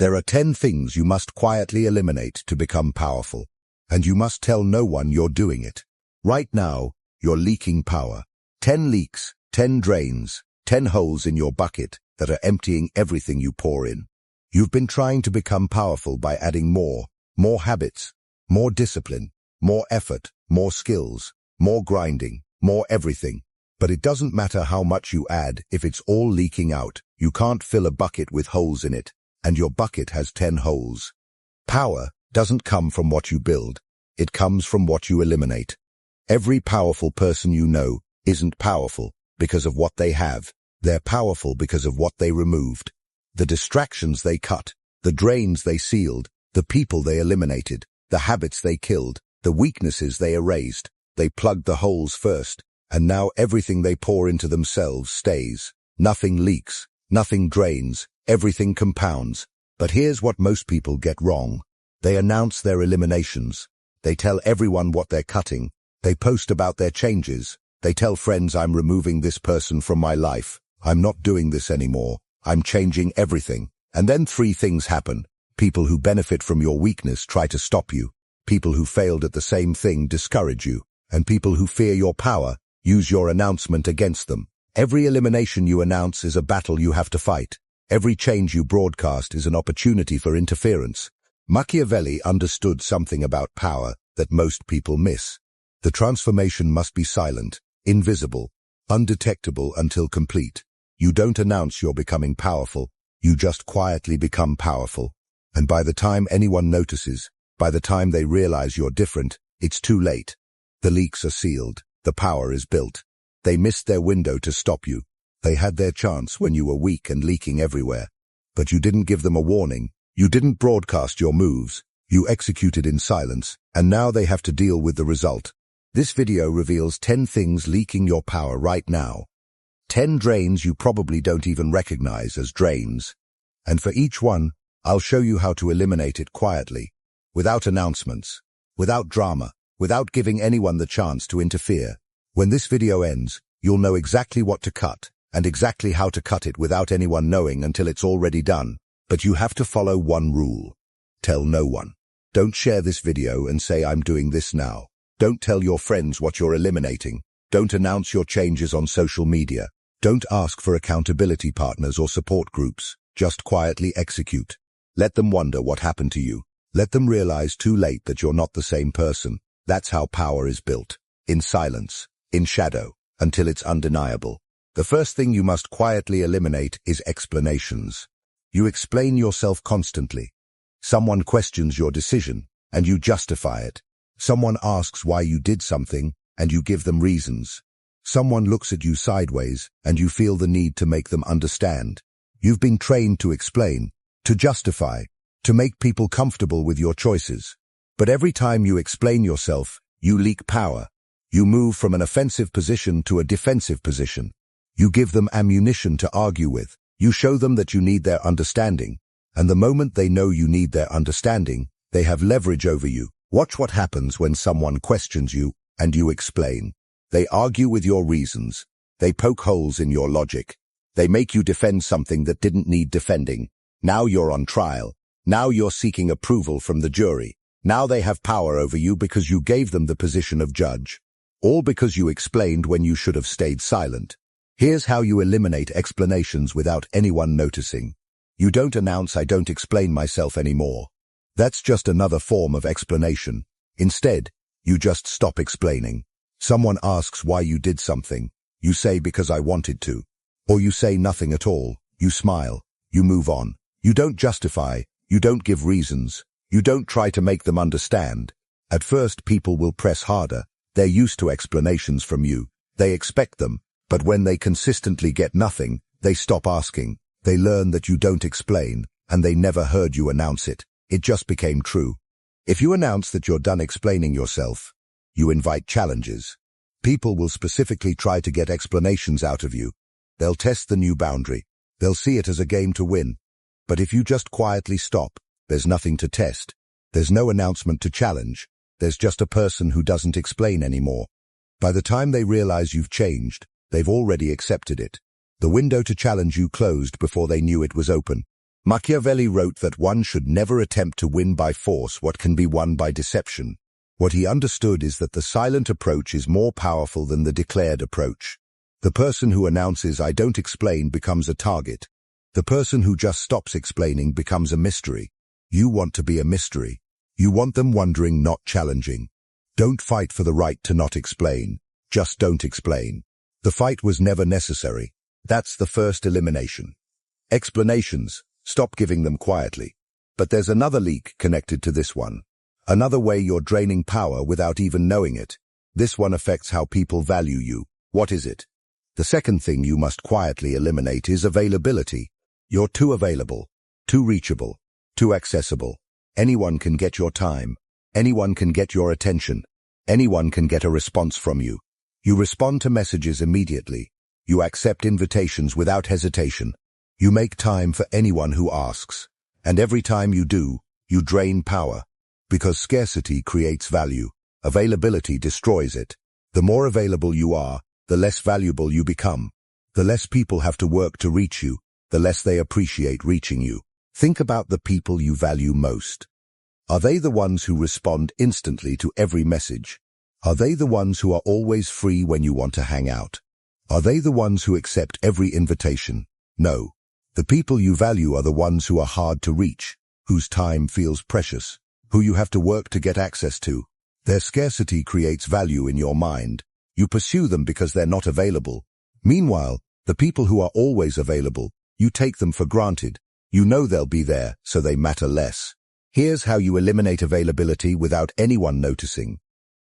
There are 10 things you must quietly eliminate to become powerful, and you must tell no one you're doing it. Right now, you're leaking power. 10 leaks, 10 drains, 10 holes in your bucket that are emptying everything you pour in. You've been trying to become powerful by adding more habits, more discipline, more effort, more skills, more grinding, more everything. But it doesn't matter how much you add if it's all leaking out. You can't fill a bucket with holes in it, and your bucket has 10 holes. Power doesn't come from what you build. It comes from what you eliminate. Every powerful person you know isn't powerful because of what they have. They're powerful because of what they removed. The distractions they cut, the drains they sealed, the people they eliminated, the habits they killed, the weaknesses they erased. They plugged the holes first, and now everything they pour into themselves stays. Nothing leaks, nothing drains, everything compounds. But here's what most people get wrong. They announce their eliminations. They tell everyone what they're cutting. They post about their changes. They tell friends, I'm removing this person from my life. I'm not doing this anymore. I'm changing everything. And then 3 things happen. People who benefit from your weakness try to stop you. People who failed at the same thing discourage you. And people who fear your power use your announcement against them. Every elimination you announce is a battle you have to fight. Every change you broadcast is an opportunity for interference. Machiavelli understood something about power that most people miss. The transformation must be silent, invisible, undetectable until complete. You don't announce you're becoming powerful, you just quietly become powerful. And by the time anyone notices, by the time they realize you're different, it's too late. The leaks are sealed, the power is built. They missed their window to stop you. They had their chance when you were weak and leaking everywhere. But you didn't give them a warning. You didn't broadcast your moves. You executed in silence, and now they have to deal with the result. This video reveals 10 things leaking your power right now. 10 drains you probably don't even recognize as drains. And for each one, I'll show you how to eliminate it quietly, without announcements, without drama, without giving anyone the chance to interfere. When this video ends, you'll know exactly what to cut, and exactly how to cut it without anyone knowing until it's already done. But you have to follow one rule. Tell no one. Don't share this video and say I'm doing this now. Don't tell your friends what you're eliminating. Don't announce your changes on social media. Don't ask for accountability partners or support groups. Just quietly execute. Let them wonder what happened to you. Let them realize too late that you're not the same person. That's how power is built. In silence, in shadow, until it's undeniable. The first thing you must quietly eliminate is explanations. You explain yourself constantly. Someone questions your decision, and you justify it. Someone asks why you did something, and you give them reasons. Someone looks at you sideways, and you feel the need to make them understand. You've been trained to explain, to justify, to make people comfortable with your choices. But every time you explain yourself, you leak power. You move from an offensive position to a defensive position. You give them ammunition to argue with. You show them that you need their understanding. And the moment they know you need their understanding, they have leverage over you. Watch what happens when someone questions you and you explain. They argue with your reasons. They poke holes in your logic. They make you defend something that didn't need defending. Now you're on trial. Now you're seeking approval from the jury. Now they have power over you because you gave them the position of judge. All because you explained when you should have stayed silent. Here's how you eliminate explanations without anyone noticing. You don't announce I don't explain myself anymore. That's just another form of explanation. Instead, you just stop explaining. Someone asks why you did something. You say because I wanted to. Or you say nothing at all. You smile. You move on. You don't justify. You don't give reasons. You don't try to make them understand. At first, people will press harder. They're used to explanations from you. They expect them. But when they consistently get nothing, they stop asking. They learn that you don't explain, and they never heard you announce it. It just became true. If you announce that you're done explaining yourself, you invite challenges. People will specifically try to get explanations out of you. They'll test the new boundary. They'll see it as a game to win. But if you just quietly stop, there's nothing to test. There's no announcement to challenge. There's just a person who doesn't explain anymore. By the time they realize you've changed, they've already accepted it. The window to challenge you closed before they knew it was open. Machiavelli wrote that one should never attempt to win by force what can be won by deception. What he understood is that the silent approach is more powerful than the declared approach. The person who announces "I don't explain" becomes a target. The person who just stops explaining becomes a mystery. You want to be a mystery. You want them wondering, not challenging. Don't fight for the right to not explain. Just don't explain. The fight was never necessary. That's the first elimination. Explanations. Stop giving them quietly. But there's another leak connected to this one. Another way you're draining power without even knowing it. This one affects how people value you. What is it? The second thing you must quietly eliminate is availability. You're too available, too reachable, too accessible. Anyone can get your time. Anyone can get your attention. Anyone can get a response from you. You respond to messages immediately. You accept invitations without hesitation. You make time for anyone who asks. And every time you do, you drain power. Because scarcity creates value. Availability destroys it. The more available you are, the less valuable you become. The less people have to work to reach you, the less they appreciate reaching you. Think about the people you value most. Are they the ones who respond instantly to every message? Are they the ones who are always free when you want to hang out? Are they the ones who accept every invitation? No. The people you value are the ones who are hard to reach, whose time feels precious, who you have to work to get access to. Their scarcity creates value in your mind. You pursue them because they're not available. Meanwhile, the people who are always available, you take them for granted. You know they'll be there, so they matter less. Here's how you eliminate availability without anyone noticing.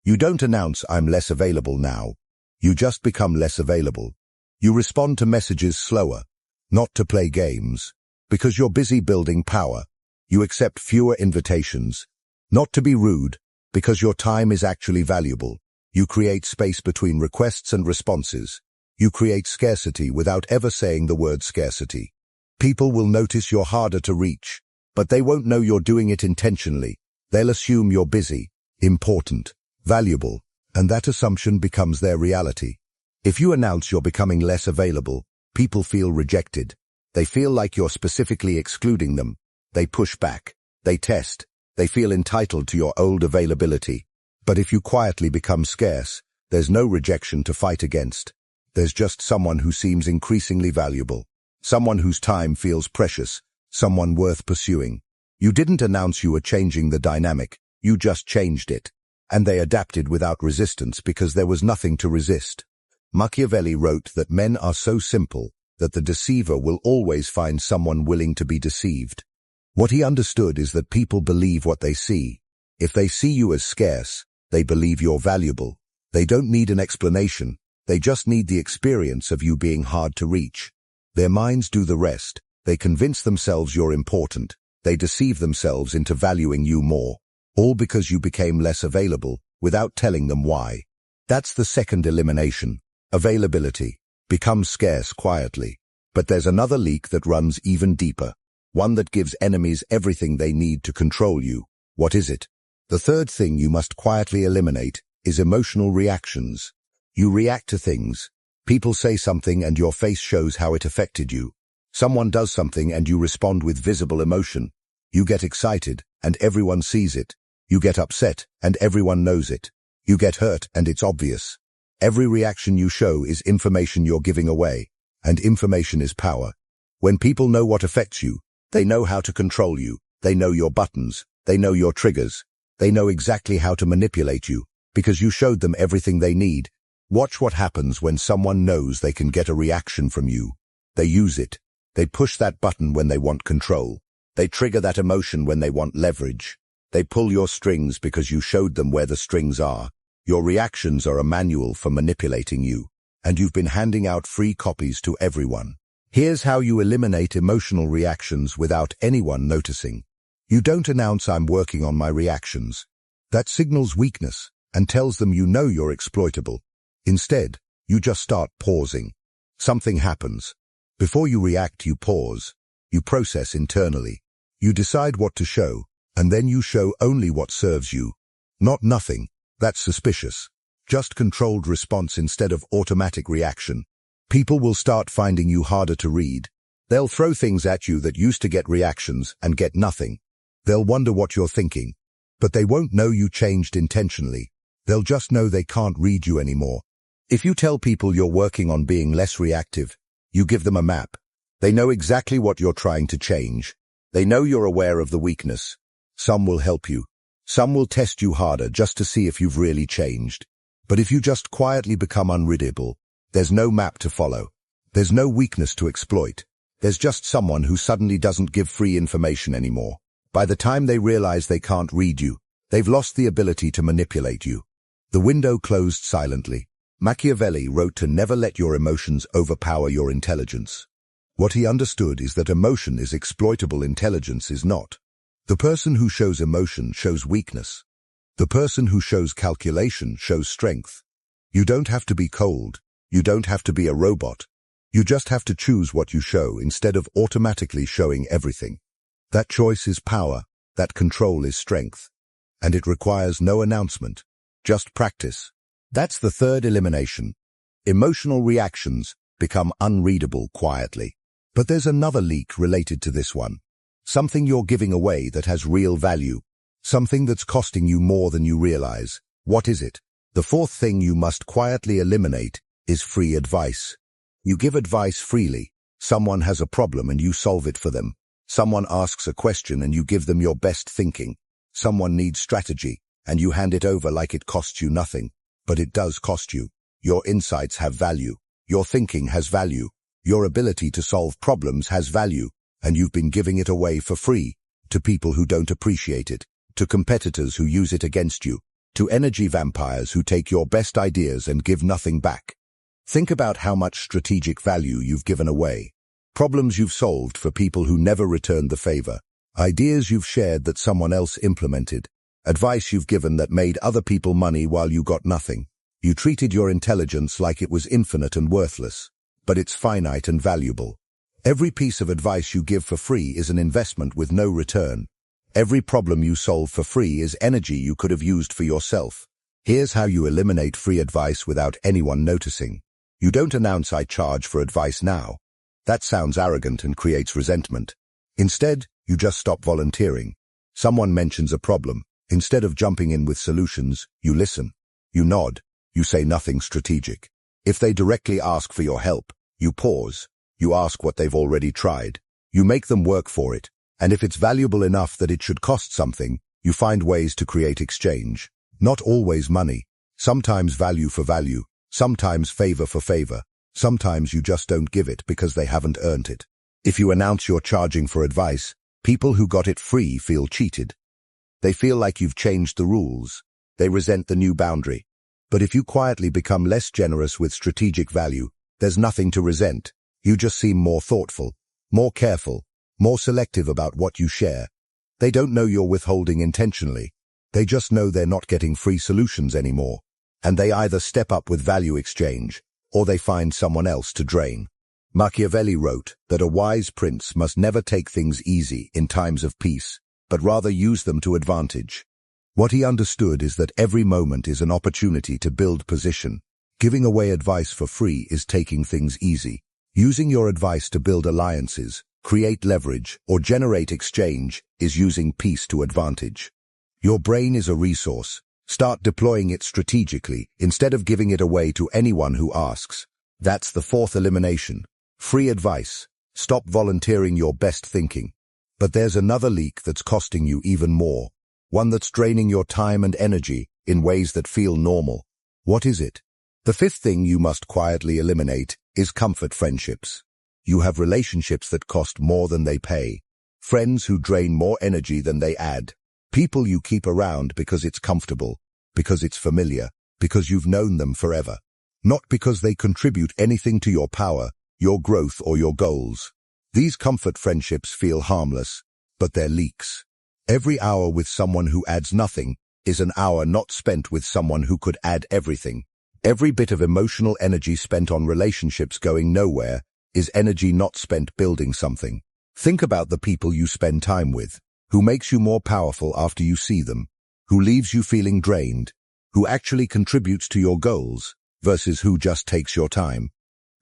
You don't announce "I'm less available now." You just become less available. You respond to messages slower, not to play games, because you're busy building power. You accept fewer invitations, not to be rude, because your time is actually valuable. You create space between requests and responses. You create scarcity without ever saying the word scarcity. People will notice you're harder to reach, but they won't know you're doing it intentionally. They'll assume you're busy, important, valuable, and that assumption becomes their reality. If you announce you're becoming less available, people feel rejected. They feel like you're specifically excluding them. They push back. They test. They feel entitled to your old availability. But if you quietly become scarce, there's no rejection to fight against. There's just someone who seems increasingly valuable. Someone whose time feels precious. Someone worth pursuing. You didn't announce you were changing the dynamic. You just changed it. And they adapted without resistance because there was nothing to resist. Machiavelli wrote that men are so simple that the deceiver will always find someone willing to be deceived. What he understood is that people believe what they see. If they see you as scarce, they believe you're valuable. They don't need an explanation. They just need the experience of you being hard to reach. Their minds do the rest. They convince themselves you're important. They deceive themselves into valuing you more. All because you became less available without telling them why. That's the second elimination. Availability. Become scarce quietly. But there's another leak that runs even deeper. One that gives enemies everything they need to control you. What is it? The third thing you must quietly eliminate is emotional reactions. You react to things. People say something and your face shows how it affected you. Someone does something and you respond with visible emotion. You get excited and everyone sees it. You get upset and everyone knows it. You get hurt and it's obvious. Every reaction you show is information you're giving away, and information is power. When people know what affects you, they know how to control you. They know your buttons. They know your triggers. They know exactly how to manipulate you, because you showed them everything they need. Watch what happens when someone knows they can get a reaction from you. They use it. They push that button when they want control. They trigger that emotion when they want leverage. They pull your strings because you showed them where the strings are. Your reactions are a manual for manipulating you, and you've been handing out free copies to everyone. Here's how you eliminate emotional reactions without anyone noticing. You don't announce "I'm working on my reactions." That signals weakness and tells them you know you're exploitable. Instead, you just start pausing. Something happens. Before you react, you pause. You process internally. You decide what to show, and then you show only what serves you. Not nothing. That's suspicious. Just controlled response instead of automatic reaction. People will start finding you harder to read. They'll throw things at you that used to get reactions and get nothing. They'll wonder what you're thinking, but they won't know you changed intentionally. They'll just know they can't read you anymore. If you tell people you're working on being less reactive, you give them a map. They know exactly what you're trying to change. They know you're aware of the weakness. Some will help you. Some will test you harder just to see if you've really changed. But if you just quietly become unreadable, there's no map to follow. There's no weakness to exploit. There's just someone who suddenly doesn't give free information anymore. By the time they realize they can't read you, they've lost the ability to manipulate you. The window closed silently. Machiavelli wrote to never let your emotions overpower your intelligence. What he understood is that emotion is exploitable, intelligence is not. The person who shows emotion shows weakness. The person who shows calculation shows strength. You don't have to be cold. You don't have to be a robot. You just have to choose what you show instead of automatically showing everything. That choice is power. That control is strength. And it requires no announcement, just practice. That's the third elimination. Emotional reactions become unreadable quietly. But there's another leak related to this one. Something you're giving away that has real value. Something that's costing you more than you realize. What is it? The fourth thing you must quietly eliminate is free advice. You give advice freely. Someone has a problem and you solve it for them. Someone asks a question and you give them your best thinking. Someone needs strategy and you hand it over like it costs you nothing. But it does cost you. Your insights have value. Your thinking has value. Your ability to solve problems has value, and you've been giving it away for free to people who don't appreciate it, to competitors who use it against you, to energy vampires who take your best ideas and give nothing back. Think about how much strategic value you've given away. Problems you've solved for people who never returned the favor. Ideas you've shared that someone else implemented. Advice you've given that made other people money while you got nothing. You treated your intelligence like it was infinite and worthless. But it's finite and valuable. Every piece of advice you give for free is an investment with no return. Every problem you solve for free is energy you could have used for yourself. Here's how you eliminate free advice without anyone noticing. You don't announce I charge for advice now. That sounds arrogant and creates resentment. Instead, you just stop volunteering. Someone mentions a problem. Instead of jumping in with solutions, you listen. You nod. You say nothing strategic. If they directly ask for your help, you pause. You ask what they've already tried. You make them work for it. And if it's valuable enough that it should cost something, you find ways to create exchange. Not always money. Sometimes value for value. Sometimes favor for favor. Sometimes you just don't give it because they haven't earned it. If you announce you're charging for advice, people who got it free feel cheated. They feel like you've changed the rules. They resent the new boundary. But if you quietly become less generous with strategic value, there's nothing to resent. You just seem more thoughtful, more careful, more selective about what you share. They don't know you're withholding intentionally. They just know they're not getting free solutions anymore. And they either step up with value exchange, or they find someone else to drain. Machiavelli wrote that a wise prince must never take things easy in times of peace, but rather use them to advantage. What he understood is that every moment is an opportunity to build position. Giving away advice for free is taking things easy. Using your advice to build alliances, create leverage, or generate exchange is using peace to advantage. Your brain is a resource. Start deploying it strategically instead of giving it away to anyone who asks. That's the fourth elimination. Free advice. Stop volunteering your best thinking. But there's another leak that's costing you even more. One that's draining your time and energy in ways that feel normal. What is it? The fifth thing you must quietly eliminate is comfort friendships. You have relationships that cost more than they pay. Friends who drain more energy than they add. People you keep around because it's comfortable, because it's familiar, because you've known them forever. Not because they contribute anything to your power, your growth, or your goals. These comfort friendships feel harmless, but they're leaks. Every hour with someone who adds nothing is an hour not spent with someone who could add everything. Every bit of emotional energy spent on relationships going nowhere is energy not spent building something. Think about the people you spend time with. Who makes you more powerful after you see them? Who leaves you feeling drained? Who actually contributes to your goals versus who just takes your time?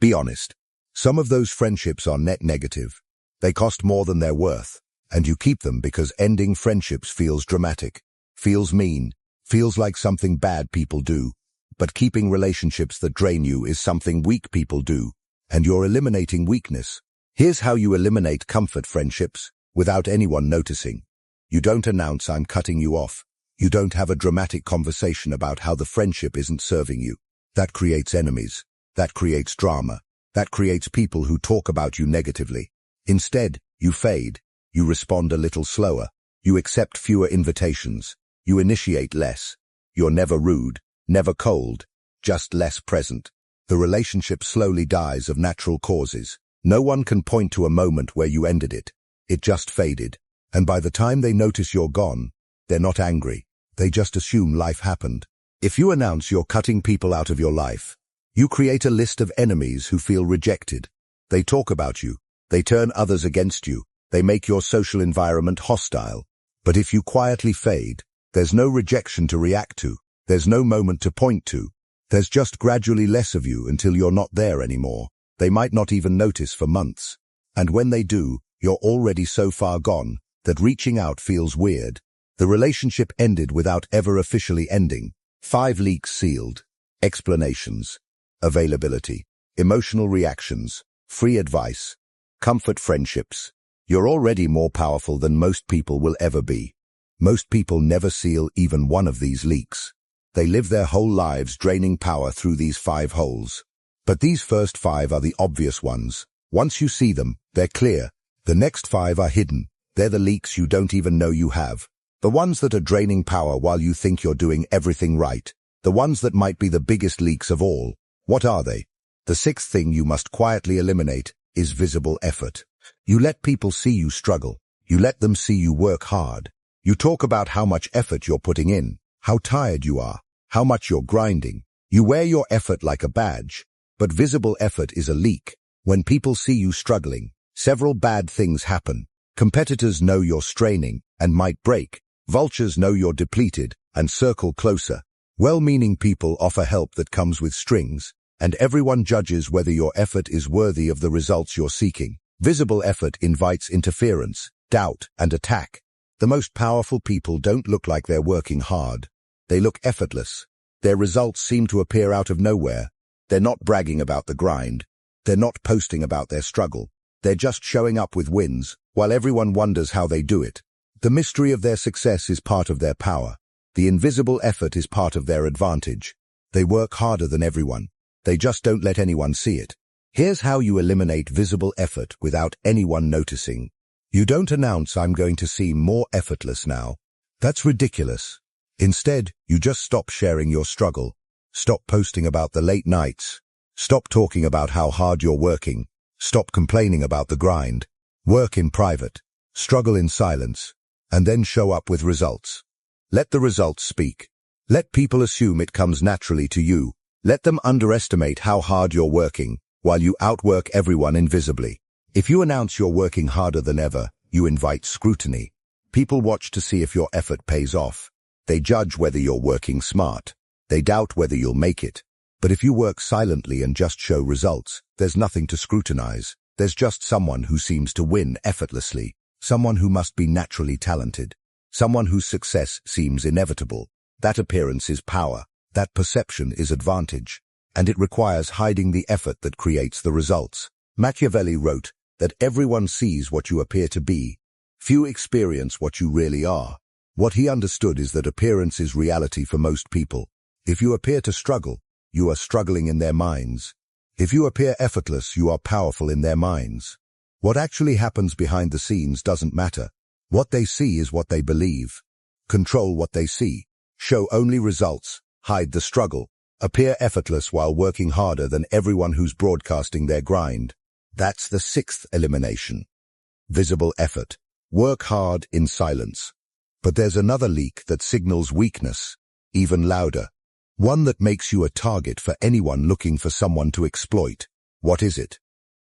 Be honest. Some of those friendships are net negative. They cost more than they're worth, and you keep them because ending friendships feels dramatic, feels mean, feels like something bad people do. But keeping relationships that drain you is something weak people do, and you're eliminating weakness. Here's how you eliminate comfort friendships without anyone noticing. You don't announce I'm cutting you off. You don't have a dramatic conversation about how the friendship isn't serving you. That creates enemies. That creates drama. That creates people who talk about you negatively. Instead, you fade. You respond a little slower. You accept fewer invitations. You initiate less. You're never rude, never cold, just less present. The relationship slowly dies of natural causes. No one can point to a moment where you ended it. It just faded. And by the time they notice you're gone, they're not angry. They just assume life happened. If you announce you're cutting people out of your life, you create a list of enemies who feel rejected. They talk about you. They turn others against you. They make your social environment hostile. But if you quietly fade, there's no rejection to react to. There's no moment to point to. There's just gradually less of you until you're not there anymore. They might not even notice for months. And when they do, you're already so far gone that reaching out feels weird. The relationship ended without ever officially ending. 5 leaks sealed. Explanations. Availability. Emotional reactions. Free advice. Comfort friendships. You're already more powerful than most people will ever be. Most people never seal even one of these leaks. They live their whole lives draining power through these 5 holes. But these first 5 are the obvious ones. Once you see them, they're clear. The next 5 are hidden. They're the leaks you don't even know you have. The ones that are draining power while you think you're doing everything right. The ones that might be the biggest leaks of all. What are they? The 6th thing you must quietly eliminate is visible effort. You let people see you struggle. You let them see you work hard. You talk about how much effort you're putting in, how tired you are, how much you're grinding. You wear your effort like a badge. But visible effort is a leak. When people see you struggling, several bad things happen. Competitors know you're straining and might break. Vultures know you're depleted and circle closer. Well-meaning people offer help that comes with strings, and everyone judges whether your effort is worthy of the results you're seeking. Visible effort invites interference, doubt, and attack. The most powerful people don't look like they're working hard. They look effortless. Their results seem to appear out of nowhere. They're not bragging about the grind. They're not posting about their struggle. They're just showing up with wins, while everyone wonders how they do it. The mystery of their success is part of their power. The invisible effort is part of their advantage. They work harder than everyone. They just don't let anyone see it. Here's how you eliminate visible effort without anyone noticing. You don't announce I'm going to seem more effortless now. That's ridiculous. Instead, you just stop sharing your struggle. Stop posting about the late nights. Stop talking about how hard you're working. Stop complaining about the grind. Work in private. Struggle in silence. And then show up with results. Let the results speak. Let people assume it comes naturally to you. Let them underestimate how hard you're working, while you outwork everyone invisibly. If you announce you're working harder than ever, you invite scrutiny. People watch to see if your effort pays off. They judge whether you're working smart. They doubt whether you'll make it. But if you work silently and just show results, there's nothing to scrutinize. There's just someone who seems to win effortlessly. Someone who must be naturally talented. Someone whose success seems inevitable. That appearance is power. That perception is advantage. And it requires hiding the effort that creates the results. Machiavelli wrote that everyone sees what you appear to be. Few experience what you really are. What he understood is that appearance is reality for most people. If you appear to struggle, you are struggling in their minds. If you appear effortless, you are powerful in their minds. What actually happens behind the scenes doesn't matter. What they see is what they believe. Control what they see. Show only results. Hide the struggle. Appear effortless while working harder than everyone who's broadcasting their grind. That's the 6th elimination. Visible effort. Work hard in silence. But there's another leak that signals weakness, even louder. One that makes you a target for anyone looking for someone to exploit. What is it?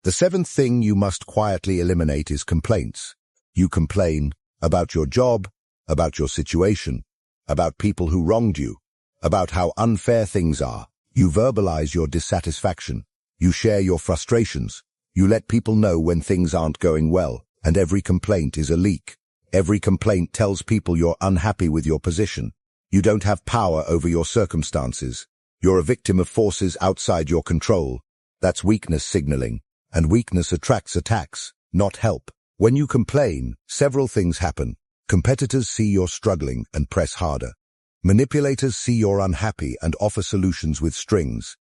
The 7th thing you must quietly eliminate is complaints. You complain about your job, about your situation, about people who wronged you, about how unfair things are. You verbalize your dissatisfaction. You share your frustrations. You let people know when things aren't going well, and every complaint is a leak. Every complaint tells people you're unhappy with your position. You don't have power over your circumstances. You're a victim of forces outside your control. That's weakness signaling, and weakness attracts attacks, not help. When you complain, several things happen. Competitors see you're struggling and press harder. Manipulators see you're unhappy and offer solutions with strings.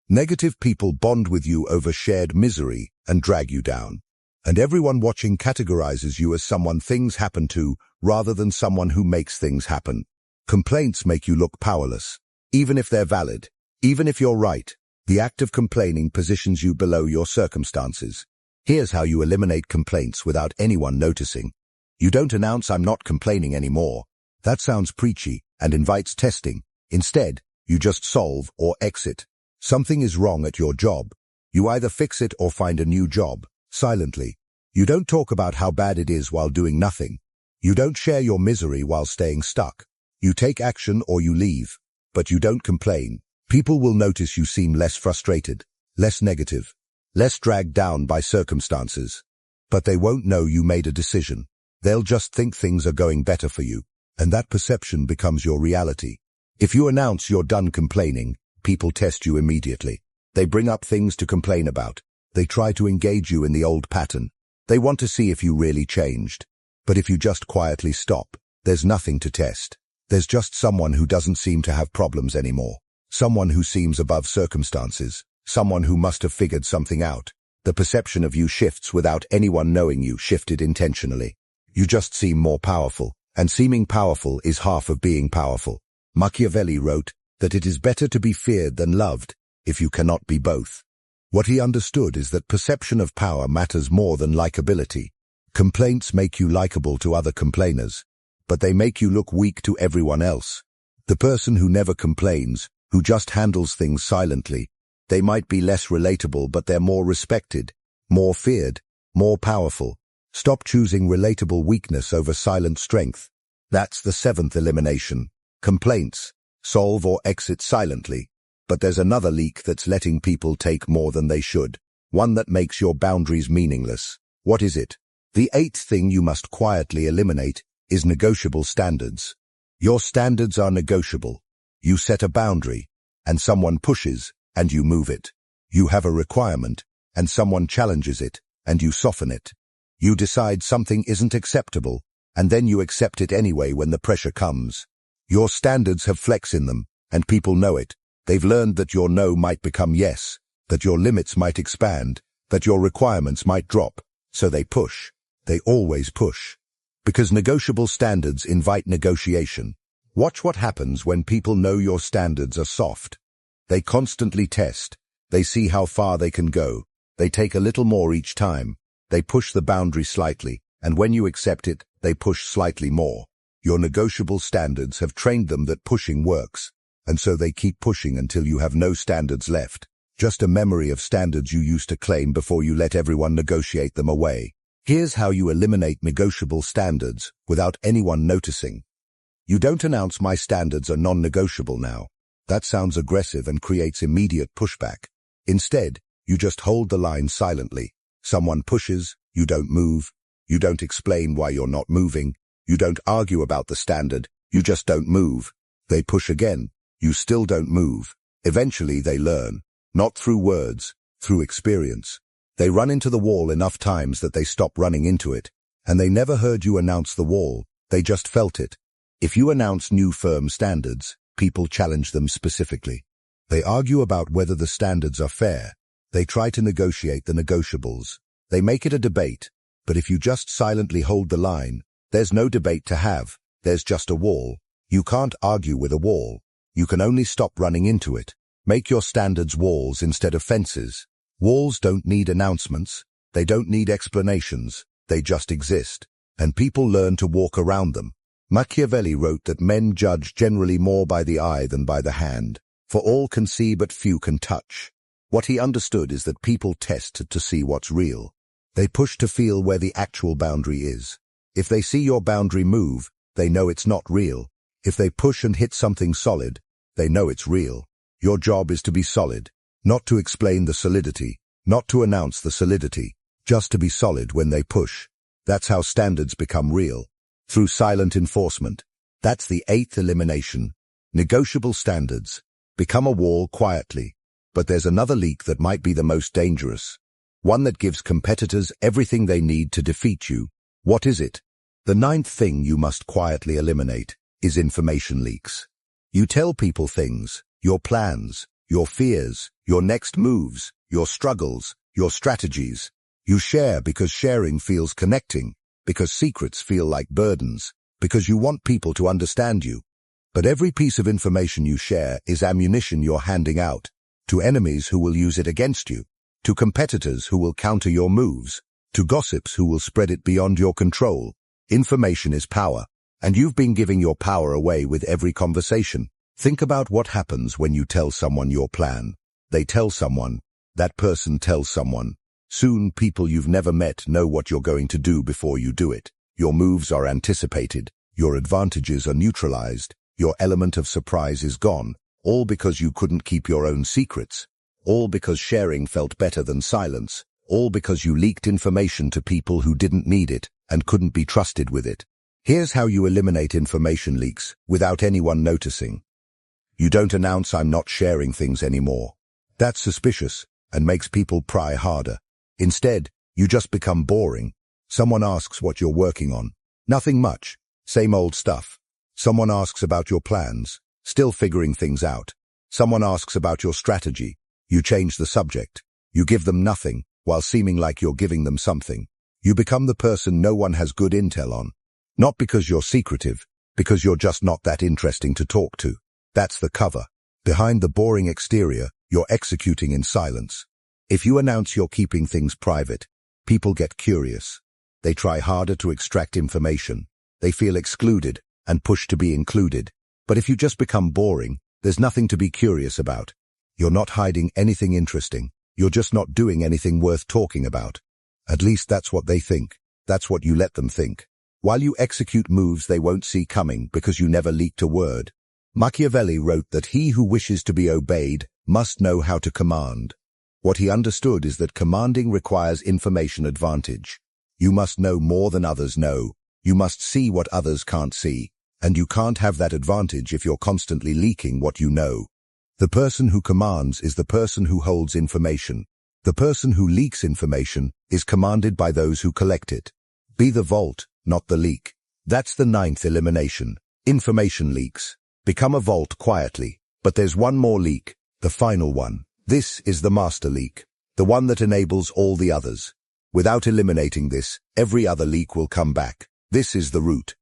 Negative people bond with you over shared misery and drag you down. And everyone watching categorizes you as someone things happen to rather than someone who makes things happen. Complaints make you look powerless, even if they're valid. Even if you're right, the act of complaining positions you below your circumstances. Here's how you eliminate complaints without anyone noticing. You don't announce "I'm not complaining anymore." That sounds preachy and invites testing. Instead, you just solve or exit. Something is wrong at your job. You either fix it or find a new job, silently. You don't talk about how bad it is while doing nothing. You don't share your misery while staying stuck. You take action or you leave, but you don't complain. People will notice you seem less frustrated, less negative, less dragged down by circumstances. But they won't know you made a decision. They'll just think things are going better for you, and that perception becomes your reality. If you announce you're done complaining, people test you immediately. They bring up things to complain about. They try to engage you in the old pattern. They want to see if you really changed. But if you just quietly stop, there's nothing to test. There's just someone who doesn't seem to have problems anymore. Someone who seems above circumstances. Someone who must have figured something out. The perception of you shifts without anyone knowing you shifted intentionally. You just seem more powerful, and seeming powerful is half of being powerful. Machiavelli wrote that it is better to be feared than loved if you cannot be both. What he understood is that perception of power matters more than likability. Complaints make you likable to other complainers, but they make you look weak to everyone else. The person who never complains, who just handles things silently, they might be less relatable, but they're more respected, more feared, more powerful. Stop choosing relatable weakness over silent strength. That's the 7th elimination. Complaints. Solve or exit silently. But there's another leak that's letting people take more than they should. One that makes your boundaries meaningless. What is it? The 8th thing you must quietly eliminate is negotiable standards. Your standards are negotiable. You set a boundary, and someone pushes, and you move it. You have a requirement, and someone challenges it, and you soften it. You decide something isn't acceptable, and then you accept it anyway when the pressure comes. Your standards have flex in them, and people know it. They've learned that your no might become yes, that your limits might expand, that your requirements might drop, so they push. They always push. Because negotiable standards invite negotiation. Watch what happens when people know your standards are soft. They constantly test. They see how far they can go. They take a little more each time. They push the boundary slightly, and when you accept it, they push slightly more. Your negotiable standards have trained them that pushing works, and so they keep pushing until you have no standards left. Just a memory of standards you used to claim before you let everyone negotiate them away. Here's how you eliminate negotiable standards without anyone noticing. You don't announce "my standards are non-negotiable now." That sounds aggressive and creates immediate pushback. Instead, you just hold the line silently. Someone pushes, you don't move. You don't explain why you're not moving. You don't argue about the standard. You just don't move. They push again. You still don't move. Eventually they learn. Not through words, through experience. They run into the wall enough times that they stop running into it. And they never heard you announce the wall. They just felt it. If you announce new firm standards, people challenge them specifically. They argue about whether the standards are fair. They try to negotiate the negotiables. They make it a debate. But if you just silently hold the line, there's no debate to have. There's just a wall. You can't argue with a wall. You can only stop running into it. Make your standards walls instead of fences. Walls don't need announcements. They don't need explanations. They just exist. And people learn to walk around them. Machiavelli wrote that men judge generally more by the eye than by the hand. For all can see but few can touch. What he understood is that people test to see what's real. They push to feel where the actual boundary is. If they see your boundary move, they know it's not real. If they push and hit something solid, they know it's real. Your job is to be solid, not to explain the solidity, not to announce the solidity, just to be solid when they push. That's how standards become real, through silent enforcement. That's the 8th elimination. Negotiable standards. Become a wall quietly. But there's another leak that might be the most dangerous. One that gives competitors everything they need to defeat you. What is it? The 9th thing you must quietly eliminate is information leaks. You tell people things, your plans, your fears, your next moves, your struggles, your strategies. You share because sharing feels connecting, because secrets feel like burdens, because you want people to understand you. But every piece of information you share is ammunition you're handing out, to enemies who will use it against you, to competitors who will counter your moves, to gossips who will spread it beyond your control. Information is power, and you've been giving your power away with every conversation. Think about what happens when you tell someone your plan. They tell someone, that person tells someone. Soon people you've never met know what you're going to do before you do it. Your moves are anticipated, your advantages are neutralized, your element of surprise is gone, all because you couldn't keep your own secrets, all because sharing felt better than silence, all because you leaked information to people who didn't need it and couldn't be trusted with it. Here's how you eliminate information leaks without anyone noticing. You don't announce "I'm not sharing things anymore." That's suspicious and makes people pry harder. Instead, you just become boring. Someone asks what you're working on. Nothing much. Same old stuff. Someone asks about your plans. Still figuring things out. Someone asks about your strategy. You change the subject. You give them nothing, while seeming like you're giving them something. You become the person no one has good intel on. Not because you're secretive, because you're just not that interesting to talk to. That's the cover. Behind the boring exterior, you're executing in silence. If you announce you're keeping things private, people get curious. They try harder to extract information. They feel excluded and push to be included. But if you just become boring, there's nothing to be curious about. You're not hiding anything interesting. You're just not doing anything worth talking about. At least that's what they think. That's what you let them think. While you execute moves they won't see coming because you never leaked a word. Machiavelli wrote that he who wishes to be obeyed must know how to command. What he understood is that commanding requires information advantage. You must know more than others know. You must see what others can't see. And you can't have that advantage if you're constantly leaking what you know. The person who commands is the person who holds information. The person who leaks information is commanded by those who collect it. Be the vault, not the leak. That's the 9th elimination. Information leaks. Become a vault quietly. But there's one more leak, the final one. This is the master leak, the one that enables all the others. Without eliminating this, every other leak will come back. This is the root.